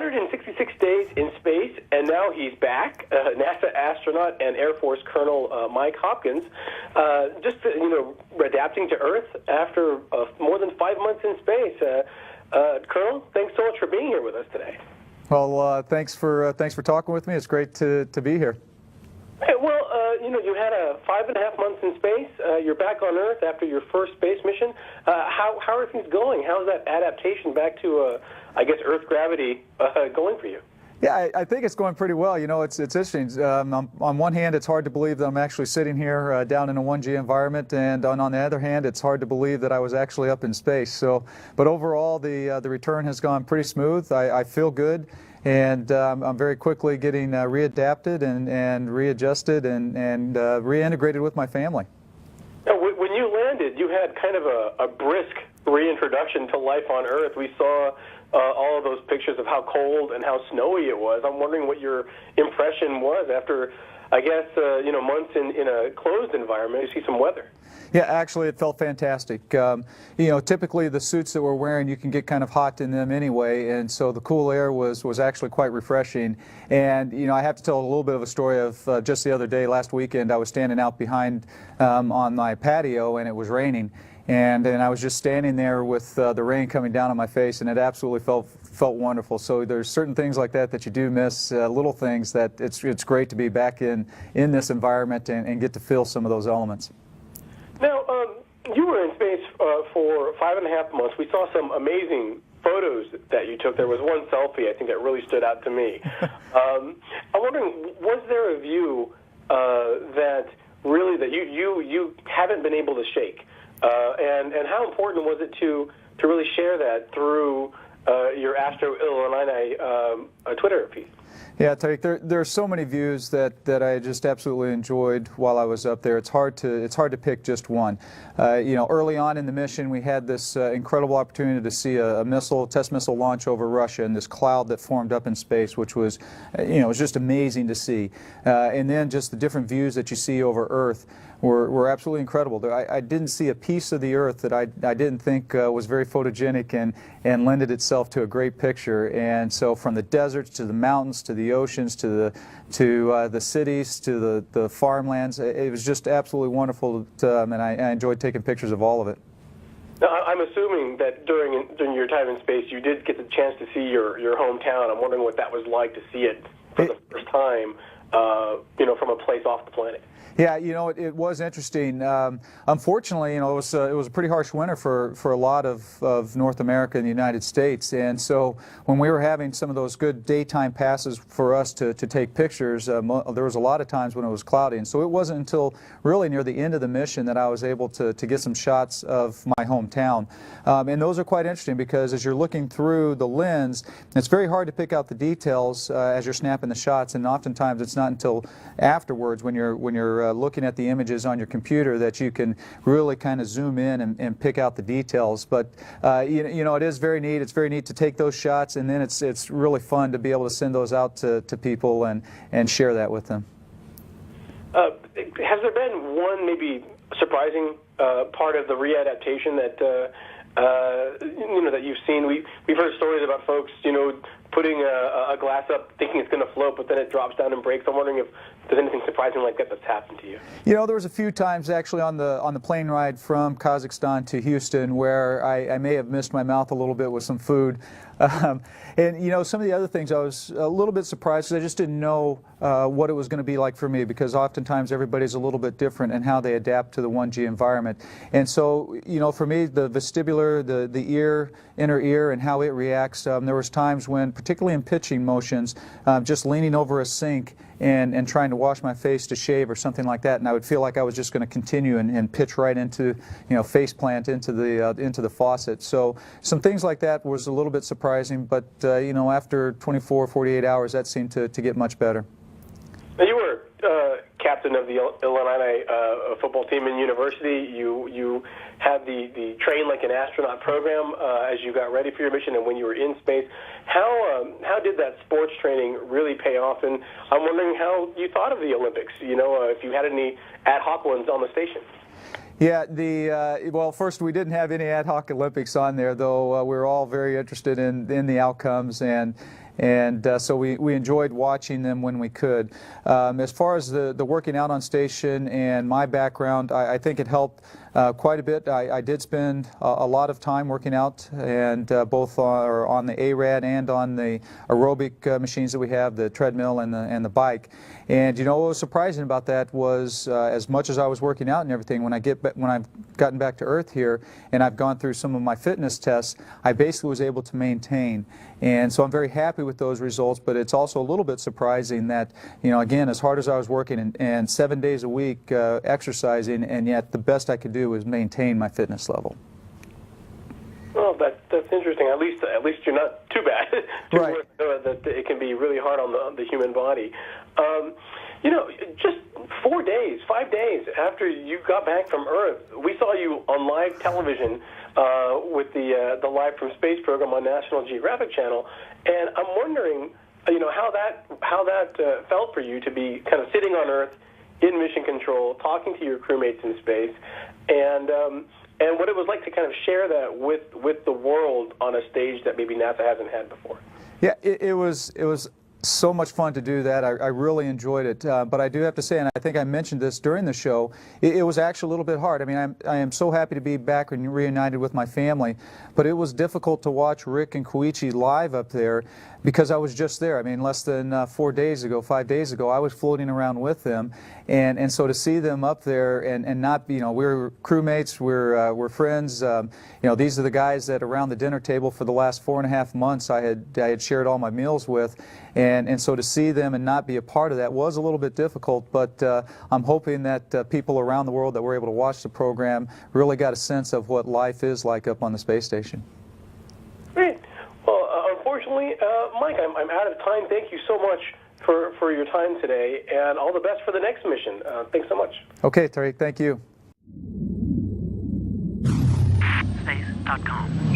166 days in space, and now he's back. NASA astronaut and Air Force Colonel Mike Hopkins, adapting to Earth after more than 5 months in space. Colonel, thanks so much for being here with us today. Well, thanks for talking with me. It's great to be here. Hey, well, you had 5.5 months in space. You're back on Earth after your first space mission. How are things going? How's that adaptation back to, Earth gravity going for you? Yeah, I think it's going pretty well. It's interesting. On one hand, it's hard to believe that I'm actually sitting here down in a 1G environment, and on the other hand, it's hard to believe that I was actually up in space. But overall, the return has gone pretty smooth. I feel good, and I'm very quickly getting readapted and readjusted and reintegrated with my family. Now, when you landed, you had kind of a brisk reintroduction to life on Earth. We saw all of those pictures of how cold and how snowy it was. I'm wondering what your impression was after, months in a closed environment. You see some weather. Yeah, actually, it felt fantastic. Typically the suits that we're wearing, you can get kind of hot in them anyway, and so the cool air was actually quite refreshing. And I have to tell a little bit of a story of just the other day, last weekend. I was standing out behind on my patio, and it was raining. And I was just standing there with the rain coming down on my face, and it absolutely felt wonderful. So there's certain things like that you do miss, little things that it's great to be back in this environment and get to feel some of those elements. Now, you were in space for 5.5 months. We saw some amazing photos that you took. There was one selfie, I think, that really stood out to me. I'm wondering, was there a view that you haven't been able to shake? And how important was it to really share that through your Astro Illini Twitter feed? Yeah, Tariq, there are so many views that I just absolutely enjoyed while I was up there. It's hard to pick just one. Early on in the mission, we had this incredible opportunity to see a test missile launch over Russia, and this cloud that formed up in space, which was, it was just amazing to see. And then just the different views that you see over Earth were absolutely incredible. I didn't see a piece of the Earth that I didn't think was very photogenic and lended itself to a great picture. And so from the deserts to the mountains to the oceans to the cities to the farmlands, it was just absolutely wonderful, and I enjoyed taking pictures of all of it. Now, I'm assuming that during your time in space, you did get the chance to see your hometown. I'm wondering what that was like to see it for the first time, from a place off the planet. Yeah, it was interesting. Unfortunately, it was a pretty harsh winter for a lot of North America and the United States, and so when we were having some of those good daytime passes for us to take pictures, there was a lot of times when it was cloudy, and so it wasn't until really near the end of the mission that I was able to get some shots of my hometown. And those are quite interesting because as you're looking through the lens, it's very hard to pick out the details as you're snapping the shots, and oftentimes it's not until afterwards when you're looking at the images on your computer that you can really kind of zoom in and pick out the details. But it is very neat. It's very neat to take those shots, and then it's really fun to be able to send those out to people and share that with them. Has there been one maybe surprising part of the readaptation that that you've seen? We've heard stories about folks putting a glass up thinking it's going to float, but then it drops down and breaks. I'm wondering if there's anything surprising like that that's happened to you. There was a few times actually on the plane ride from Kazakhstan to Houston where I may have missed my mouth a little bit with some food. And some of the other things I was a little bit surprised because I just didn't know what it was going to be like for me, because oftentimes everybody's a little bit different in how they adapt to the 1G environment. And so, for me, the vestibular, the ear, inner ear, and how it reacts, there was times when, particularly in pitching motions, just leaning over a sink and trying to wash my face to shave or something like that, and I would feel like I was just going to continue and pitch right into, face plant into the faucet. So some things like that was a little bit surprising, but after 24, 48 hours, that seemed to get much better. Now, you were captain of the Illini football team in university. You had the Train Like an Astronaut program as you got ready for your mission and when you were in space. How did that sports training really pay off? And I'm wondering how you thought of the Olympics, if you had any ad hoc ones on the station. Yeah, well, first, we didn't have any ad hoc Olympics on there, though we were all very interested in the outcomes, and And so we enjoyed watching them when we could. As far as the working out on station and my background, I think it helped quite a bit. I did spend a lot of time working out, and both on the ARAD and on the aerobic machines that we have, the treadmill and the bike. And you know what was surprising about that was, as much as I was working out and everything, when I've gotten back to Earth here and I've gone through some of my fitness tests, I basically was able to maintain. And so I'm very happy with those results, but it's also a little bit surprising that, you know, again, as hard as I was working and 7 days a week exercising, and yet the best I could do was maintain my fitness level. Well, that's interesting. At least you're not too bad. Right. That it can be really hard on the human body. You know, just 5 days after you got back from Earth, we saw you on live television with the Live from Space program on National Geographic Channel, and I'm wondering, you know, how that felt for you to be kind of sitting on Earth in mission control, talking to your crewmates in space, and what it was like to kind of share that with the world on a stage that maybe NASA hasn't had before. Yeah, it was so much fun to do that. I really enjoyed it. But I do have to say, and I think I mentioned this during the show, it was actually a little bit hard. I mean, I am so happy to be back and reunited with my family, but it was difficult to watch Rick and Koichi live up there because I was just there. I mean, less than 5 days ago, I was floating around with them. And so to see them up there and not, you know, we're crewmates, we're friends. You know, these are the guys that around the dinner table for the last 4.5 months I had shared all my meals with. And so to see them and not be a part of that was a little bit difficult, but I'm hoping that people around the world that were able to watch the program really got a sense of what life is like up on the space station. Great. Well, unfortunately, Mike, I'm out of time. Thank you so much for your time today, and all the best for the next mission. Thanks so much. Okay, Tariq, thank you. Space.com